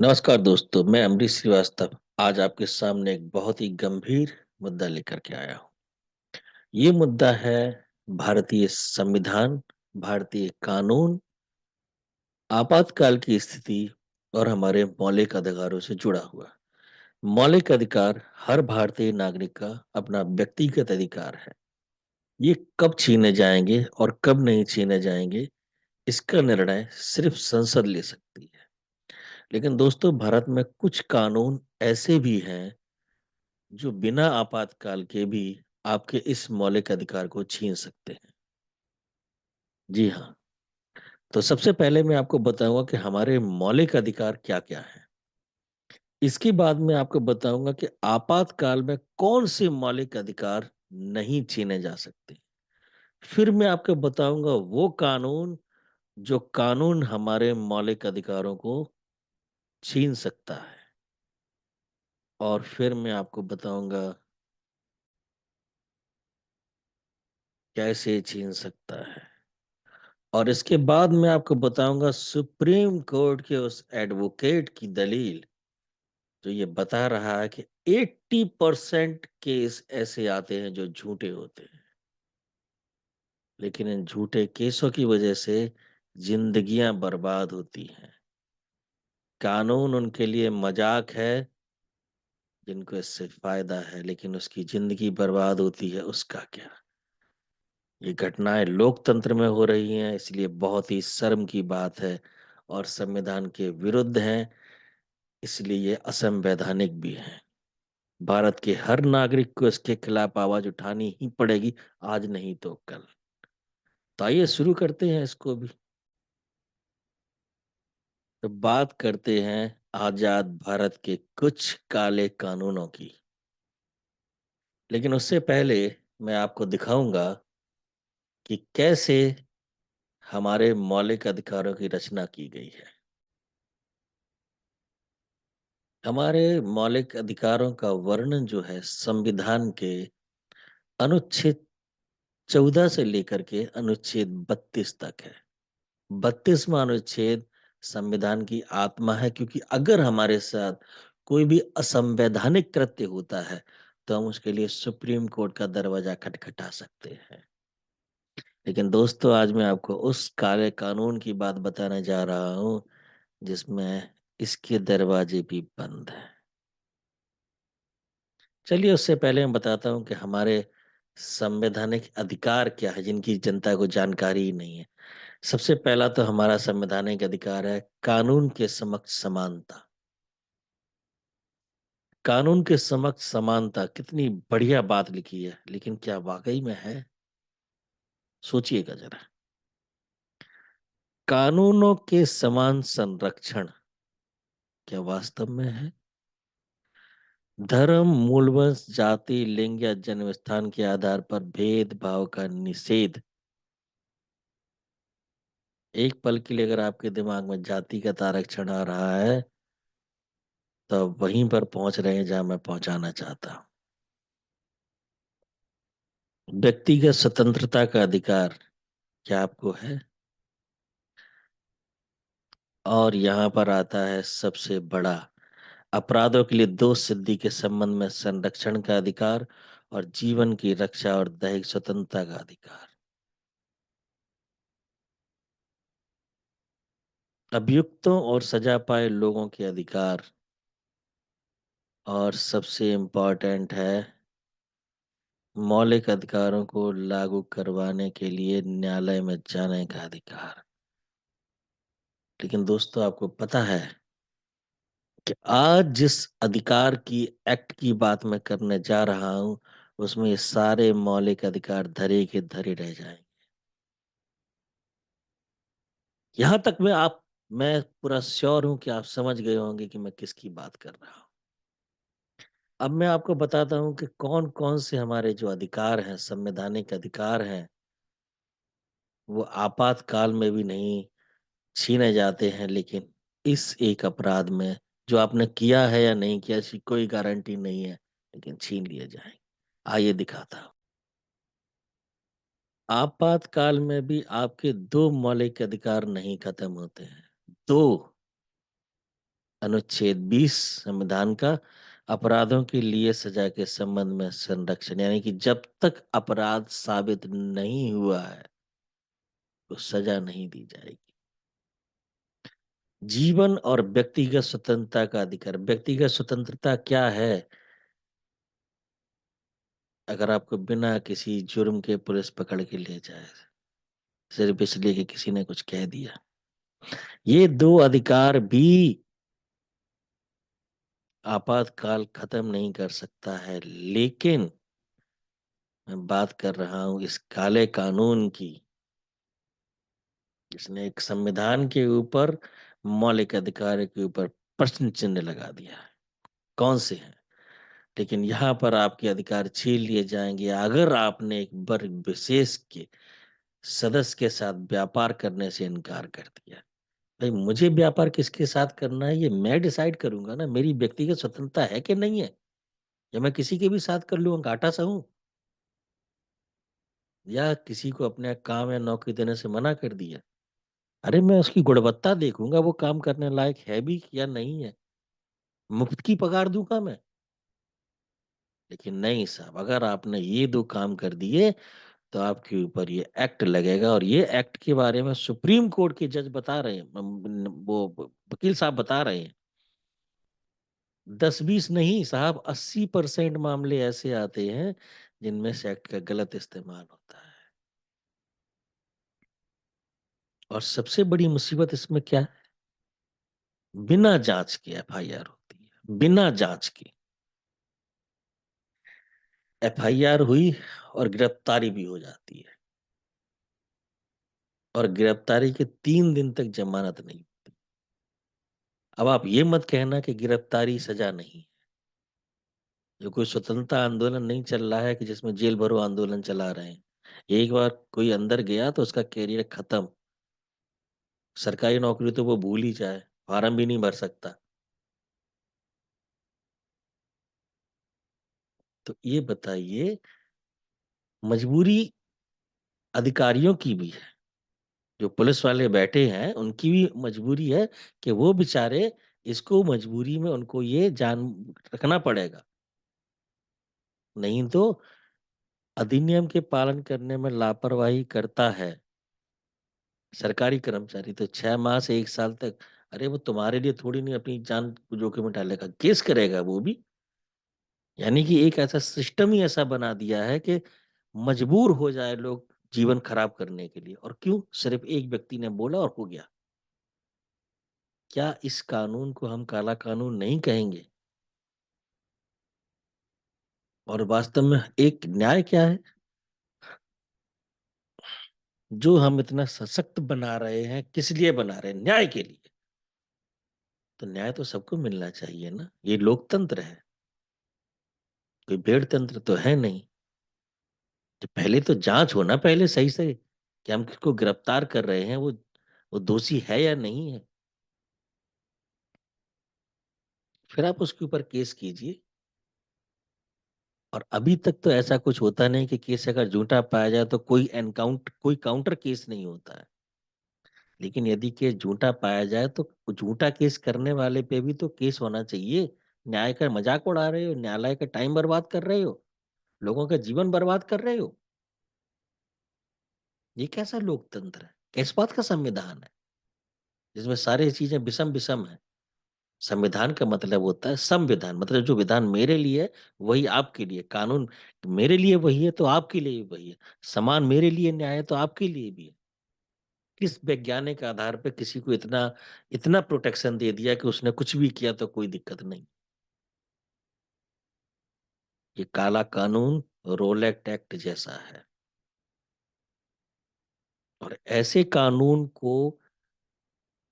नमस्कार दोस्तों, मैं अमरीश श्रीवास्तव आज आपके सामने एक बहुत ही गंभीर मुद्दा लेकर के आया हूँ। ये मुद्दा है भारतीय संविधान, भारतीय कानून, आपातकाल की स्थिति और हमारे मौलिक अधिकारों से जुड़ा हुआ। मौलिक अधिकार हर भारतीय नागरिक का अपना व्यक्तिगत अधिकार है। ये कब छीने जाएंगे और कब नहीं छीने जाएंगे, इसका निर्णय सिर्फ संसद ले सकती है। लेकिन दोस्तों, भारत में कुछ कानून ऐसे भी हैं जो बिना आपातकाल के भी आपके इस मौलिक अधिकार को छीन सकते हैं। जी हाँ, तो सबसे पहले मैं आपको बताऊंगा कि हमारे मौलिक अधिकार क्या-क्या हैं। इसके बाद मैं आपको बताऊंगा कि आपातकाल में कौन से मौलिक अधिकार नहीं छीने जा सकते। फिर मैं आपको बताऊंगा वो कानून जो कानून हमारे मौलिक अधिकारों को छीन सकता है। और फिर मैं आपको बताऊंगा कैसे छीन सकता है। और इसके बाद मैं आपको बताऊंगा सुप्रीम कोर्ट के उस एडवोकेट की दलील जो ये बता रहा है कि 80% केस ऐसे आते हैं जो झूठे होते हैं, लेकिन इन झूठे केसों की वजह से जिंदगियां बर्बाद होती हैं। कानून उनके लिए मजाक है जिनको इससे फायदा है, लेकिन उसकी जिंदगी बर्बाद होती है, उसका क्या। ये घटनाएं लोकतंत्र में हो रही हैं, इसलिए बहुत ही शर्म की बात है और संविधान के विरुद्ध हैं, इसलिए ये असंवैधानिक भी है। भारत के हर नागरिक को इसके खिलाफ आवाज उठानी ही पड़ेगी, आज नहीं तो कल। तो आइए शुरू करते हैं इसको भी। तो बात करते हैं आजाद भारत के कुछ काले कानूनों की। लेकिन उससे पहले मैं आपको दिखाऊंगा कि कैसे हमारे मौलिक अधिकारों की रचना की गई है। हमारे मौलिक अधिकारों का वर्णन जो है संविधान के अनुच्छेद 14 से लेकर के अनुच्छेद 32 तक है। 32वां अनुच्छेद संविधान की आत्मा है, क्योंकि अगर हमारे साथ कोई भी असंवैधानिक कृत्य होता है तो हम उसके लिए सुप्रीम कोर्ट का दरवाजा खटखटा सकते हैं। लेकिन दोस्तों, आज मैं आपको उस काले कानून की बात बताने जा रहा हूं जिसमें इसके दरवाजे भी बंद हैं। चलिए, उससे पहले मैं बताता हूँ कि हमारे संवैधानिक अधिकार क्या है जिनकी जनता को जानकारी ही नहीं है। सबसे पहला तो हमारा संवैधानिक अधिकार है कानून के समक्ष समानता। कानून के समक्ष समानता कितनी बढ़िया बात लिखी है, लेकिन क्या वाकई में है? सोचिएगा जरा। कानूनों के समान संरक्षण क्या वास्तव में है? धर्म, मूलवंश, जाति, लिंग या जन्म स्थान के आधार पर भेदभाव का निषेध। एक पल के लिए अगर आपके दिमाग में जातिगत आरक्षण आ रहा है तो आप वहीं पर पहुंच रहे हैं जहां मैं पहुंचाना चाहता हूं। व्यक्तिगत स्वतंत्रता का अधिकार क्या आपको है? और यहाँ पर आता है सबसे बड़ा, अपराधों के लिए दोष सिद्धि के संबंध में संरक्षण का अधिकार और जीवन की रक्षा और दैहिक स्वतंत्रता का अधिकार। अभियुक्तों और सजा पाए लोगों के अधिकार। और सबसे इम्पोर्टेंट है मौलिक अधिकारों को लागू करवाने के लिए न्यायालय में जाने का अधिकार। लेकिन दोस्तों, आपको पता है कि आज जिस अधिकार की एक्ट की बात मैं करने जा रहा हूं उसमें ये सारे मौलिक अधिकार धरे के धरे रह जाएंगे। यहां तक मैं पूरा श्योर हूं कि आप समझ गए होंगे कि मैं किसकी बात कर रहा हूं। अब मैं आपको बताता हूं कि कौन कौन से हमारे जो अधिकार हैं, संवैधानिक अधिकार हैं, वो आपातकाल में भी नहीं छीने जाते हैं, लेकिन इस एक अपराध में जो आपने किया है या नहीं किया इसकी कोई गारंटी नहीं है, लेकिन छीन लिए जाएंगे। आइए दिखाता हूं। आपातकाल में भी आपके दो मौलिक अधिकार नहीं खत्म होते हैं। दो, अनुच्छेद 20 संविधान का अपराधों के लिए सजा के संबंध में संरक्षण, यानी कि जब तक अपराध साबित नहीं हुआ है तो सजा नहीं दी जाएगी। जीवन और व्यक्तिगत स्वतंत्रता का अधिकार। व्यक्तिगत स्वतंत्रता क्या है? अगर आपको बिना किसी जुर्म के पुलिस पकड़ के ले जाए, सिर्फ इसलिए कि किसी ने कुछ कह दिया, ये दो अधिकार भी आपातकाल खत्म नहीं कर सकता है। लेकिन मैं बात कर रहा हूं इस काले कानून की, जिसने एक संविधान के ऊपर, मौलिक अधिकार के ऊपर प्रश्न चिन्ह लगा दिया है। कौन से हैं? लेकिन यहाँ पर आपके अधिकार छीन लिए जाएंगे अगर आपने एक वर्ग विशेष के सदस्य के साथ व्यापार करने से इनकार कर दिया। भाई, मुझे व्यापार किसके साथ करना है ये मैं डिसाइड करूंगा ना। मेरी व्यक्तिगत स्वतंत्रता है कि नहीं है? या मैं किसी के भी साथ कर लूंगा, घाटा सा हूं? या किसी को अपने काम या नौकरी देने से मना कर दिया, अरे मैं उसकी गुणवत्ता देखूंगा, वो काम करने लायक है भी या नहीं है। मुफ्त की पगार दूंगा मैं? लेकिन नहीं साहब, अगर आपने ये दो काम कर दिए तो आपके ऊपर ये एक्ट लगेगा। और ये एक्ट के बारे में सुप्रीम कोर्ट के जज बता रहे हैं, वो वकील साहब बता रहे हैं, 10-20 नहीं साहब, 80% मामले ऐसे आते हैं जिनमें से एक्ट का गलत इस्तेमाल होता है। और सबसे बड़ी मुसीबत इसमें क्या है? बिना जांच के एफआईआर होती है, बिना जांच के एफआईआर हुई और गिरफ्तारी भी हो जाती है। और गिरफ्तारी के 3 दिन तक जमानत नहीं होती। अब आप ये मत कहना कि गिरफ्तारी सजा नहीं। जो कोई स्वतंत्रता आंदोलन नहीं चल रहा है कि जिसमें जेल भरो आंदोलन चला रहे हैं। एक बार कोई अंदर गया तो उसका कैरियर खत्म। सरकारी नौकरी तो वो भूल ही जाए, फार्म भी नहीं भर सकता। तो ये बताइए, मजबूरी अधिकारियों की भी है, जो पुलिस वाले बैठे हैं उनकी भी मजबूरी है कि वो बेचारे, इसको मजबूरी में उनको ये जान रखना पड़ेगा। नहीं तो अधिनियम के पालन करने में लापरवाही करता है सरकारी कर्मचारी तो 6 माह से 1 साल तक, अरे वो तुम्हारे लिए थोड़ी नहीं अपनी जान को जोखिम में डालेगा, केस करेगा वो भी। यानी कि एक ऐसा सिस्टम ही ऐसा बना दिया है कि मजबूर हो जाए लोग जीवन खराब करने के लिए। और क्यों? सिर्फ एक व्यक्ति ने बोला और हो गया। क्या इस कानून को हम काला कानून नहीं कहेंगे? और वास्तव में एक न्याय क्या है जो हम इतना सशक्त बना रहे हैं? किस लिए बना रहे हैं? न्याय के लिए। तो न्याय तो सबको मिलना चाहिए ना, ये लोकतंत्र है, कोई भेड़ तंत्र तो है नहीं। तो पहले तो जांच हो ना, पहले सही से कि हम किसको गिरफ्तार कर रहे हैं, वो दोषी है या नहीं है। फिर आप उसके ऊपर केस कीजिए। और अभी तक तो ऐसा कुछ होता नहीं कि केस अगर झूठा पाया जाए तो कोई काउंटर केस नहीं होता है। लेकिन यदि केस झूठा पाया जाए तो झूठा केस करने वाले पे भी तो केस होना चाहिए। न्याय का मजाक उड़ा रहे हो, न्यायालय का टाइम बर्बाद कर रहे हो, लोगों का जीवन बर्बाद कर रहे हो। ये कैसा लोकतंत्र है? किस बात का संविधान है जिसमें सारी चीजें विषम विषम है? संविधान का मतलब होता है संविधान, मतलब जो विधान मेरे लिए है वही आपके लिए, कानून मेरे लिए वही है तो आपके लिए भी वही है, समान मेरे लिए न्याय है तो आपके लिए भी है। किस वैज्ञानिक आधार पे किसी को इतना इतना प्रोटेक्शन दे दिया कि उसने कुछ भी किया तो कोई दिक्कत नहीं? ये काला कानून रोलेट एक्ट जैसा है। और ऐसे कानून को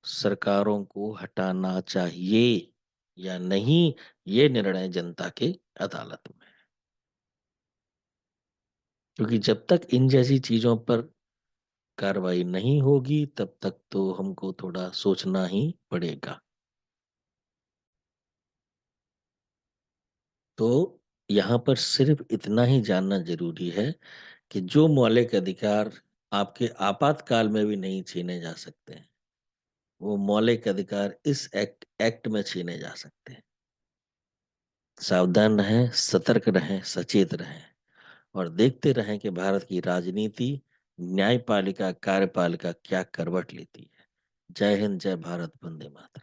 सरकारों को हटाना चाहिए या नहीं, ये निर्णय जनता के अदालत में है। क्योंकि जब तक इन जैसी चीजों पर कार्रवाई नहीं होगी तब तक तो हमको थोड़ा सोचना ही पड़ेगा। तो यहाँ पर सिर्फ इतना ही जानना जरूरी है कि जो मौलिक अधिकार आपके आपातकाल में भी नहीं छीने जा सकते हैं, वो मौलिक अधिकार इस एक्ट में छीने जा सकते हैं। सावधान रहें, सतर्क रहें, सचेत रहें और देखते रहें कि भारत की राजनीति, न्यायपालिका, कार्यपालिका क्या करवट लेती है। जय हिंद, जय भारत, वंदे मातरम।